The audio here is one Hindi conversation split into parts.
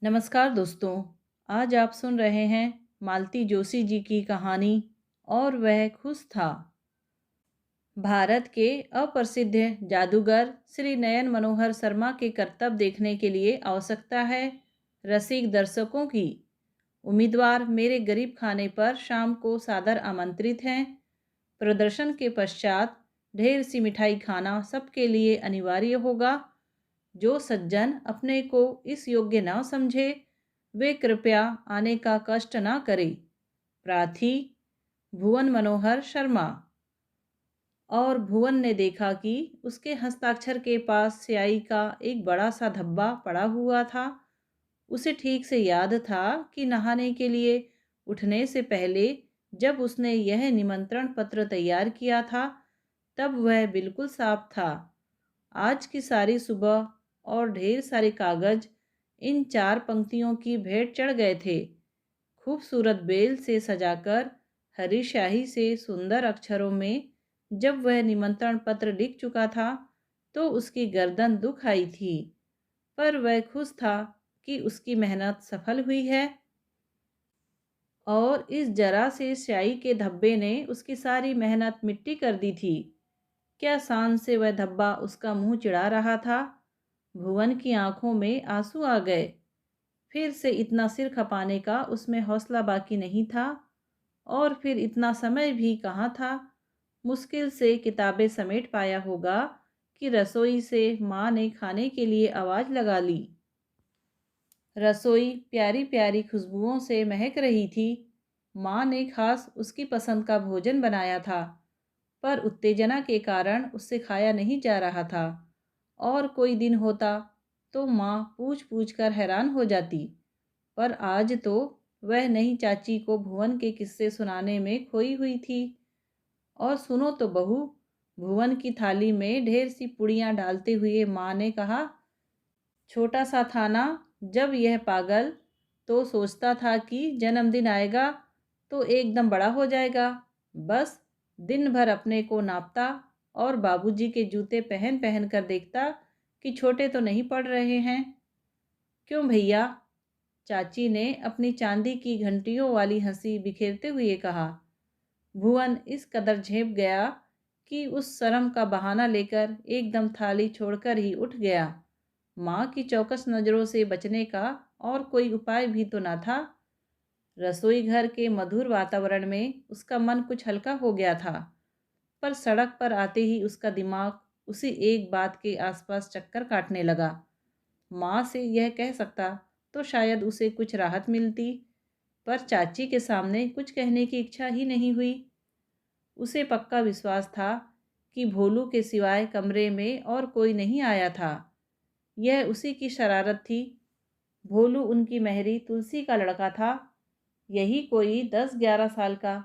नमस्कार दोस्तों। आज आप सुन रहे हैं मालती जोशी जी की कहानी और वह खुश था। भारत के अप्रसिद्ध जादूगर श्री नयन मनोहर शर्मा के करतब देखने के लिए आवश्यकता है रसिक दर्शकों की। उम्मीदवार मेरे गरीब खाने पर शाम को सादर आमंत्रित हैं। प्रदर्शन के पश्चात ढेर सी मिठाई खाना सबके लिए अनिवार्य होगा। जो सज्जन अपने को इस योग्य न समझे वे कृपया आने का कष्ट न करे। प्रार्थी भुवन मनोहर शर्मा। और भुवन ने देखा कि उसके हस्ताक्षर के पास स्याही का एक बड़ा सा धब्बा पड़ा हुआ था। उसे ठीक से याद था कि नहाने के लिए उठने से पहले जब उसने यह निमंत्रण पत्र तैयार किया था तब वह बिल्कुल साफ था। आज की सारी सुबह और ढेर सारे कागज इन चार पंक्तियों की भेंट चढ़ गए थे। खूबसूरत बेल से सजाकर हरी स्याही से सुंदर अक्षरों में जब वह निमंत्रण पत्र लिख चुका था तो उसकी गर्दन दुख आई थी। पर वह खुश था कि उसकी मेहनत सफल हुई है और इस जरा से स्याही के धब्बे ने उसकी सारी मेहनत मिट्टी कर दी थी। क्या शान से वह धब्बा उसका मुंह चिढ़ा रहा था। भुवन की आंखों में आंसू आ गए। फिर से इतना सिर खपाने का उसमें हौसला बाकी नहीं था। और फिर इतना समय भी कहाँ था। मुश्किल से किताबें समेट पाया होगा कि रसोई से माँ ने खाने के लिए आवाज़ लगा ली। रसोई प्यारी प्यारी खुशबुओं से महक रही थी। माँ ने खास उसकी पसंद का भोजन बनाया था पर उत्तेजना के कारण उससे खाया नहीं जा रहा था। और कोई दिन होता तो माँ पूछ पूछ कर हैरान हो जाती। पर आज तो वह नई चाची को भुवन के किस्से सुनाने में खोई हुई थी। और सुनो तो बहू। भुवन की थाली में ढेर सी पुड़ियाँ डालते हुए माँ ने कहा, छोटा सा था ना जब यह पागल, तो सोचता था कि जन्मदिन आएगा तो एकदम बड़ा हो जाएगा। बस दिन भर अपने को नापता और बाबूजी के जूते पहन पहन कर देखता कि छोटे तो नहीं पड़ रहे हैं। क्यों भैया? चाची ने अपनी चांदी की घंटियों वाली हंसी बिखेरते हुए कहा। भुवन इस कदर झेप गया कि उस शर्म का बहाना लेकर एकदम थाली छोड़कर ही उठ गया। माँ की चौकस नज़रों से बचने का और कोई उपाय भी तो न था। रसोई घर के मधुर वातावरण में उसका मन कुछ हल्का हो गया था। पर सड़क पर आते ही उसका दिमाग उसी एक बात के आसपास चक्कर काटने लगा। माँ से यह कह सकता तो शायद उसे कुछ राहत मिलती। पर चाची के सामने कुछ कहने की इच्छा ही नहीं हुई। उसे पक्का विश्वास था कि भोलू के सिवाय कमरे में और कोई नहीं आया था। यह उसी की शरारत थी। भोलू उनकी महरी तुलसी का लड़का था। यही कोई 10-11 साल का।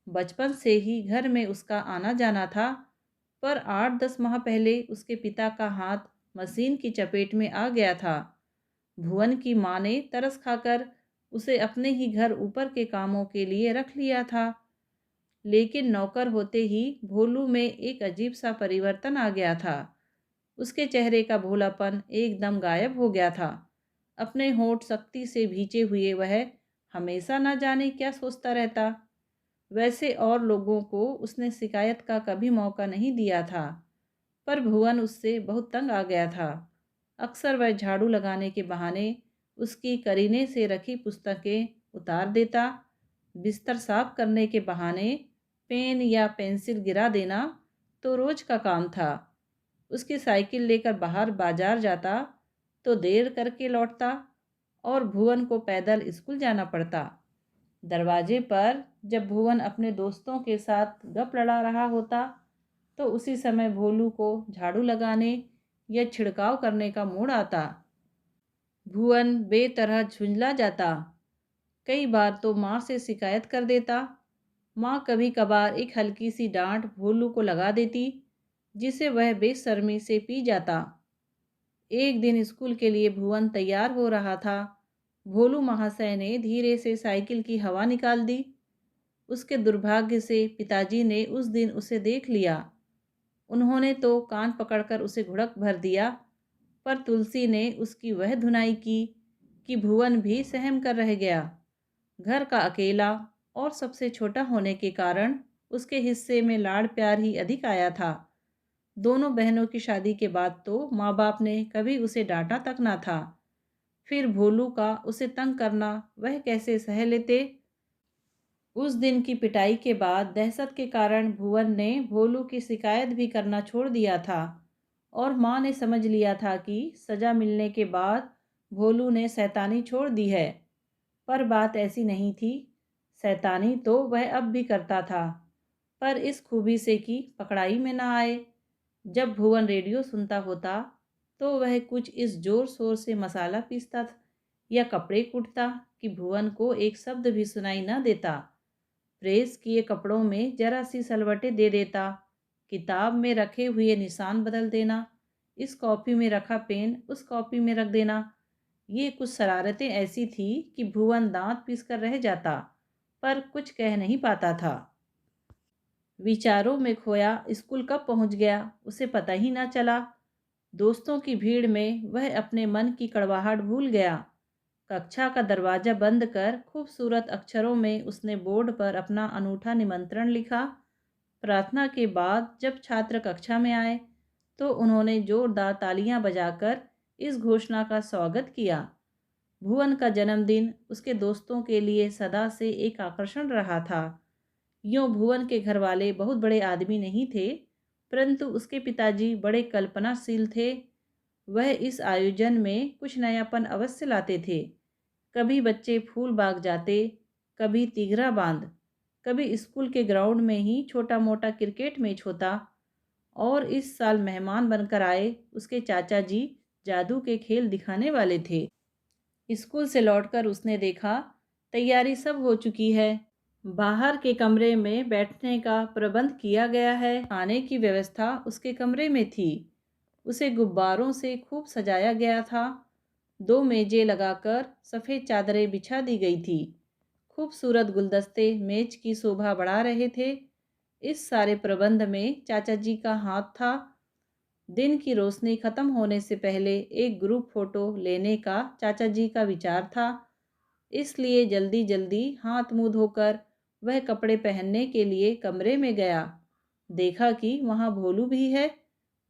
बचपन से ही घर में उसका आना जाना था। पर 8-10 माह पहले उसके पिता का हाथ मशीन की चपेट में आ गया था। भुवन की माँ ने तरस खाकर उसे अपने ही घर ऊपर के कामों के लिए रख लिया था। लेकिन नौकर होते ही भोलू में एक अजीब सा परिवर्तन आ गया था। उसके चेहरे का भोलापन एकदम गायब हो गया था। अपने होंठ सख्ती से भींचे हुए वह हमेशा न जाने क्या सोचता रहता। वैसे और लोगों को उसने शिकायत का कभी मौका नहीं दिया था। पर भुवन उससे बहुत तंग आ गया था। अक्सर वह झाड़ू लगाने के बहाने उसकी करीने से रखी पुस्तकें उतार देता। बिस्तर साफ करने के बहाने पेन या पेंसिल गिरा देना तो रोज का काम था। उसकी साइकिल लेकर बाहर बाजार जाता तो देर करके लौटता और भुवन को पैदल स्कूल जाना पड़ता। दरवाजे पर जब भुवन अपने दोस्तों के साथ गप लड़ा रहा होता तो उसी समय भोलू को झाड़ू लगाने या छिड़काव करने का मूड आता। भुवन बेतरह झुंझला जाता। कई बार तो माँ से शिकायत कर देता। माँ कभी कभार एक हल्की सी डांट भोलू को लगा देती जिसे वह बेशर्मी से पी जाता। एक दिन स्कूल के लिए भुवन तैयार हो रहा था। भोलू महाशय ने धीरे से साइकिल की हवा निकाल दी। उसके दुर्भाग्य से पिताजी ने उस दिन उसे देख लिया। उन्होंने तो कान पकड़कर उसे घुड़क भर दिया। पर तुलसी ने उसकी वह धुनाई की कि भुवन भी सहम कर रह गया। घर का अकेला और सबसे छोटा होने के कारण उसके हिस्से में लाड़ प्यार ही अधिक आया था। दोनों बहनों की शादी के बाद तो माँ बाप ने कभी उसे डांटा तक ना था। फिर भोलू का उसे तंग करना वह कैसे सह लेते। उस दिन की पिटाई के बाद दहशत के कारण भुवन ने भोलू की शिकायत भी करना छोड़ दिया था और माँ ने समझ लिया था कि सज़ा मिलने के बाद भोलू ने शैतानी छोड़ दी है। पर बात ऐसी नहीं थी। शैतानी तो वह अब भी करता था, पर इस खूबी से कि पकड़ाई में ना आए। जब भुवन रेडियो सुनता होता तो वह कुछ इस जोर शोर से मसाला पीसता या कपड़े कूटता कि भुवन को एक शब्द भी सुनाई न देता। प्रेस किए कपड़ों में जरा सी सलवटें दे देता, किताब में रखे हुए निशान बदल देना, इस कॉपी में रखा पेन उस कॉपी में रख देना। ये कुछ शरारतें ऐसी थी कि भुवन दांत पीस कर रह जाता, पर कुछ कह नहीं पाता था। विचारों में खोया स्कूल कब पहुंच गया उसे पता ही ना चला। दोस्तों की भीड़ में वह अपने मन की कड़वाहट भूल गया। कक्षा का दरवाज़ा बंद कर खूबसूरत अक्षरों में उसने बोर्ड पर अपना अनूठा निमंत्रण लिखा। प्रार्थना के बाद जब छात्र कक्षा में आए तो उन्होंने जोरदार तालियां बजाकर इस घोषणा का स्वागत किया। भुवन का जन्मदिन उसके दोस्तों के लिए सदा से एक आकर्षण रहा था। यूँ भुवन के घर वाले बहुत बड़े आदमी नहीं थे, परंतु उसके पिताजी बड़े कल्पनाशील थे। वह इस आयोजन में कुछ नयापन अवश्य लाते थे। कभी बच्चे फूल बाग जाते, कभी तिघरा बांध, कभी स्कूल के ग्राउंड में ही छोटा मोटा क्रिकेट मैच होता। और इस साल मेहमान बनकर आए उसके चाचा जी जादू के खेल दिखाने वाले थे। स्कूल से लौटकर उसने देखा तैयारी सब हो चुकी है। बाहर के कमरे में बैठने का प्रबंध किया गया है। खाने की व्यवस्था उसके कमरे में थी। उसे गुब्बारों से खूब सजाया गया था। 2 मेजें लगाकर सफ़ेद चादरें बिछा दी गई थी। खूबसूरत गुलदस्ते मेज की शोभा बढ़ा रहे थे। इस सारे प्रबंध में चाचा जी का हाथ था। दिन की रोशनी खत्म होने से पहले एक ग्रुप फोटो लेने का चाचा जी का विचार था। इसलिए जल्दी जल्दी हाथ मुंह धोकर वह कपड़े पहनने के लिए कमरे में गया। देखा कि वहाँ भोलू भी है।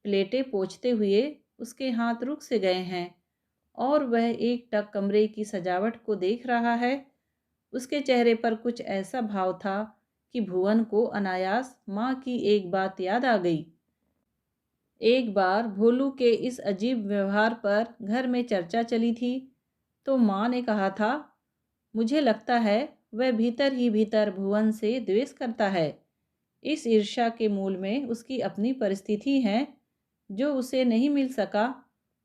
प्लेटें पोंछते हुए उसके हाथ रुक से गए हैं और वह एक टक कमरे की सजावट को देख रहा है। उसके चेहरे पर कुछ ऐसा भाव था कि भुवन को अनायास माँ की एक बात याद आ गई। एक बार भोलू के इस अजीब व्यवहार पर घर में चर्चा चली थी तो माँ ने कहा था, मुझे लगता है वह भीतर ही भीतर भुवन से द्वेष करता है। इस ईर्ष्या के मूल में उसकी अपनी परिस्थिति है। जो उसे नहीं मिल सका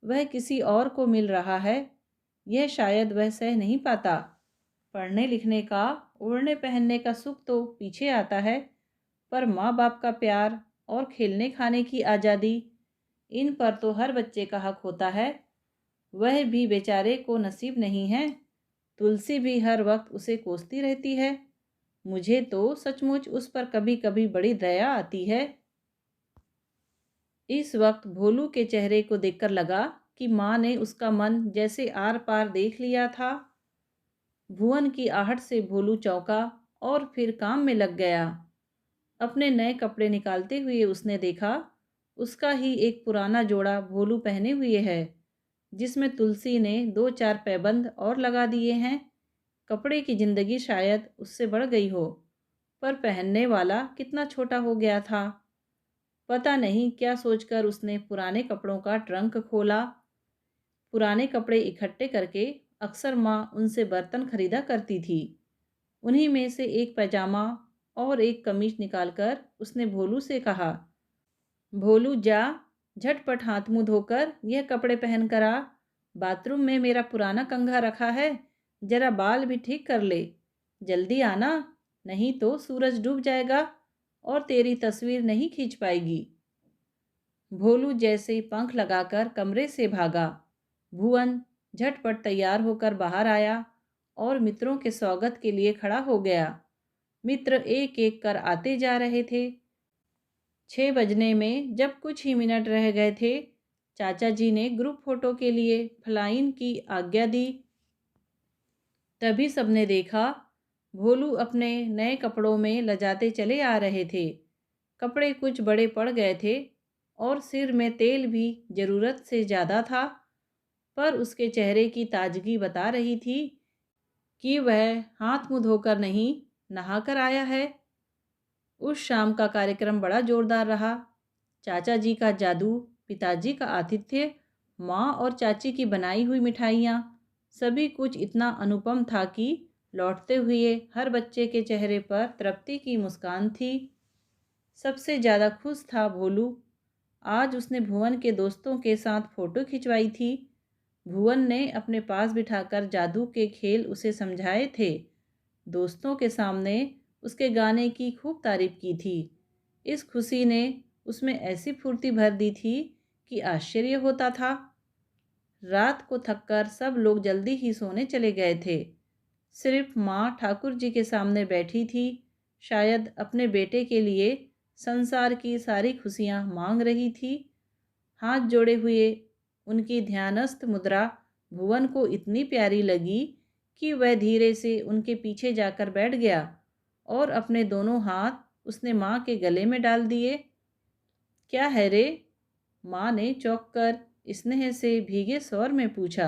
वह किसी और को मिल रहा है। यह शायद वह सह नहीं पाता। पढ़ने लिखने का, ओढ़ने पहनने का सुख तो पीछे आता है, पर माँ बाप का प्यार और खेलने खाने की आज़ादी, इन पर तो हर बच्चे का हक होता है। वह भी बेचारे को नसीब नहीं है। तुलसी भी हर वक्त उसे कोसती रहती है। मुझे तो सचमुच उस पर कभी कभी बड़ी दया आती है। इस वक्त भोलू के चेहरे को देखकर लगा कि माँ ने उसका मन जैसे आर पार देख लिया था। भुवन की आहट से भोलू चौंका और फिर काम में लग गया। अपने नए कपड़े निकालते हुए उसने देखा उसका ही एक पुराना जोड़ा भोलू पहने हुए है, जिसमें तुलसी ने 2-4 पैबंद और लगा दिए हैं। कपड़े की जिंदगी शायद उससे बढ़ गई हो, पर पहनने वाला कितना छोटा हो गया था। पता नहीं क्या सोचकर उसने पुराने कपड़ों का ट्रंक खोला। पुराने कपड़े इकट्ठे करके अक्सर माँ उनसे बर्तन खरीदा करती थी। उन्हीं में से एक पैजामा और एक कमीज निकालकर उसने भोलू से कहा, भोलू जा, झटपट हाथ मुंह धोकर यह कपड़े पहन कर आ। बाथरूम में मेरा पुराना कंघा रखा है, जरा बाल भी ठीक कर ले। जल्दी आना, नहीं तो सूरज डूब जाएगा और तेरी तस्वीर नहीं खींच पाएगी। भोलू जैसे ही पंख लगाकर कमरे से भागा। भुवन झटपट तैयार होकर बाहर आया और मित्रों के स्वागत के लिए खड़ा हो गया। मित्र एक एक कर आते जा रहे थे। 6 बजने में जब कुछ ही मिनट रह गए थे, चाचा जी ने ग्रुप फोटो के लिए फ्लाइन की आज्ञा दी। तभी सबने देखा, भोलू अपने नए कपड़ों में लजाते चले आ रहे थे। कपड़े कुछ बड़े पड़ गए थे और सिर में तेल भी ज़रूरत से ज़्यादा था, पर उसके चेहरे की ताजगी बता रही थी कि वह हाथ मुँह धोकर नहीं, नहाकर आया है। उस शाम का कार्यक्रम बड़ा जोरदार रहा। चाचा जी का जादू, पिताजी का आतिथ्य, माँ और चाची की बनाई हुई मिठाइयाँ, सभी कुछ इतना अनुपम था कि लौटते हुए हर बच्चे के चेहरे पर तृप्ति की मुस्कान थी। सबसे ज़्यादा खुश था भोलू। आज उसने भुवन के दोस्तों के साथ फ़ोटो खिंचवाई थी। भुवन ने अपने पास बिठाकर जादू के खेल उसे समझाए थे। दोस्तों के सामने उसके गाने की खूब तारीफ की थी। इस खुशी ने उसमें ऐसी फुर्ती भर दी थी कि आश्चर्य होता था। रात को थककर सब लोग जल्दी ही सोने चले गए थे। सिर्फ माँ ठाकुर जी के सामने बैठी थी, शायद अपने बेटे के लिए संसार की सारी खुशियाँ मांग रही थी। हाथ जोड़े हुए उनकी ध्यानस्थ मुद्रा भुवन को इतनी प्यारी लगी कि वह धीरे से उनके पीछे जाकर बैठ गया और अपने दोनों हाथ उसने माँ के गले में डाल दिए। क्या है रे? माँ ने चौंक कर स्नेह से भीगे स्वर में पूछा।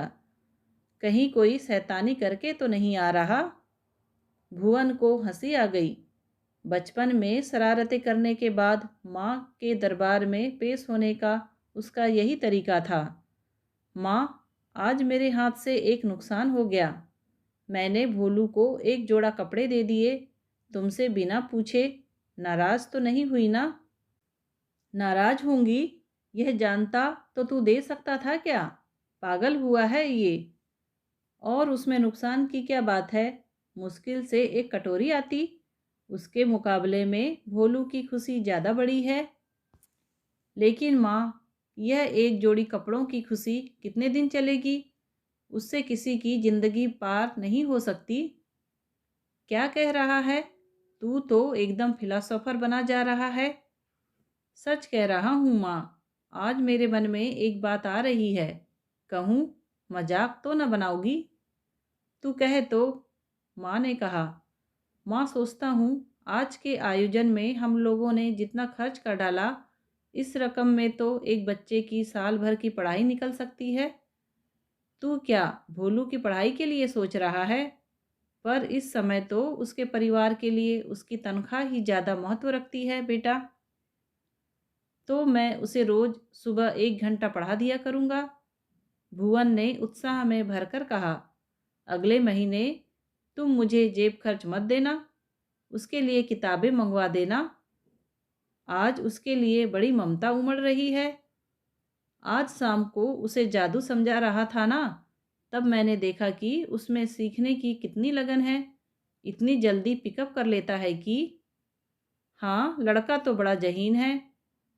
कहीं कोई शैतानी करके तो नहीं आ रहा? भुवन को हंसी आ गई। बचपन में शरारतें करने के बाद माँ के दरबार में पेश होने का उसका यही तरीका था। माँ, आज मेरे हाथ से एक नुकसान हो गया। मैंने भोलू को एक जोड़ा कपड़े दे दिए, तुमसे बिना पूछे। नाराज तो नहीं हुई ना? नाराज होंगी, यह जानता तो तू दे सकता था क्या? पागल हुआ है ये? और उसमें नुकसान की क्या बात है? मुश्किल से एक कटोरी आती। उसके मुकाबले में भोलू की खुशी ज़्यादा बड़ी है। लेकिन माँ, यह एक जोड़ी कपड़ों की खुशी कितने दिन चलेगी? उससे किसी की जिंदगी पार नहीं हो सकती। क्या कह रहा है? तू तो एकदम फिलोसोफर बना जा रहा है। सच कह रहा हूँ माँ, आज मेरे मन में एक बात आ रही है। कहूँ? मजाक तो न बनाओगी? तू कहे तो। माँ ने कहा। माँ, सोचता हूँ आज के आयोजन में हम लोगों ने जितना खर्च कर डाला, इस रकम में तो एक बच्चे की साल भर की पढ़ाई निकल सकती है। तू क्या भोलू की पढ़ाई के लिए सोच रहा है? पर इस समय तो उसके परिवार के लिए उसकी तनख्वाह ही ज़्यादा महत्व रखती है बेटा। तो मैं उसे रोज़ सुबह 1 घंटा पढ़ा दिया करूँगा। भुवन ने उत्साह में भरकर कहा। अगले महीने तुम मुझे जेब खर्च मत देना, उसके लिए किताबें मंगवा देना। आज उसके लिए बड़ी ममता उमड़ रही है। आज शाम को उसे जादू समझा रहा था ना, तब मैंने देखा कि उसमें सीखने की कितनी लगन है। इतनी जल्दी पिकअप कर लेता है कि। हाँ, लड़का तो बड़ा ज़हीन है,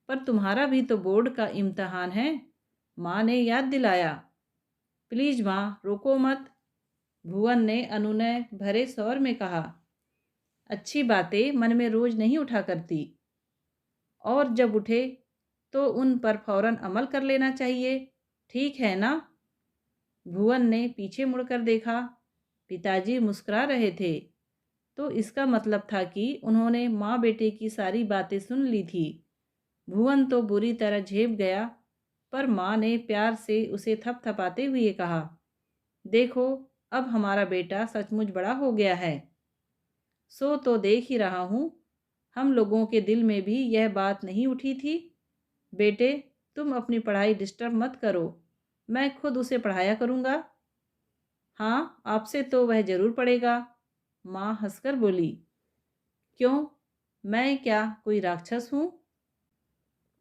पर तुम्हारा भी तो बोर्ड का इम्तहान है। माँ ने याद दिलाया। प्लीज़ माँ, रोको मत, भुवन ने अनुनय भरे स्वर में कहा। अच्छी बातें मन में रोज़ नहीं उठा करती, और जब उठे तो उन पर फौरन अमल कर लेना चाहिए। ठीक है ना? भुवन ने पीछे मुड़कर देखा। पिताजी मुस्कुरा रहे थे, तो इसका मतलब था कि उन्होंने माँ बेटे की सारी बातें सुन ली थी। भुवन तो बुरी तरह झेप गया, पर माँ ने प्यार से उसे थपथपाते हुए कहा, देखो, अब हमारा बेटा सचमुच बड़ा हो गया है। सो तो देख ही रहा हूँ, हम लोगों के दिल में भी यह बात नहीं उठी थी। बेटे, तुम अपनी पढ़ाई डिस्टर्ब मत करो, मैं खुद उसे पढ़ाया करूँगा। हाँ, आपसे तो वह ज़रूर पढ़ेगा, माँ हंसकर बोली। क्यों? मैं क्या कोई राक्षस हूँ?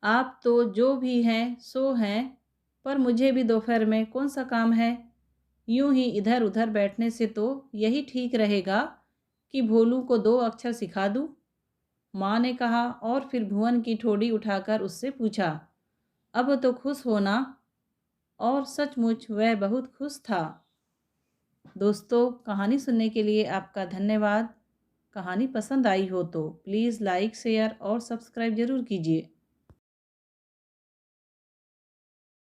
आप तो जो भी हैं सो हैं, पर मुझे भी दोपहर में कौन सा काम है? यूं ही इधर उधर बैठने से तो यही ठीक रहेगा कि भोलू को 2 अक्षर सिखा दूँ। माँ ने कहा और फिर भुवन की ठोड़ी उठाकर उससे पूछा, अब तो खुश हो ना? और सचमुच वह बहुत खुश था। दोस्तों, कहानी सुनने के लिए आपका धन्यवाद। कहानी पसंद आई हो तो प्लीज़ लाइक, शेयर और सब्सक्राइब ज़रूर कीजिए।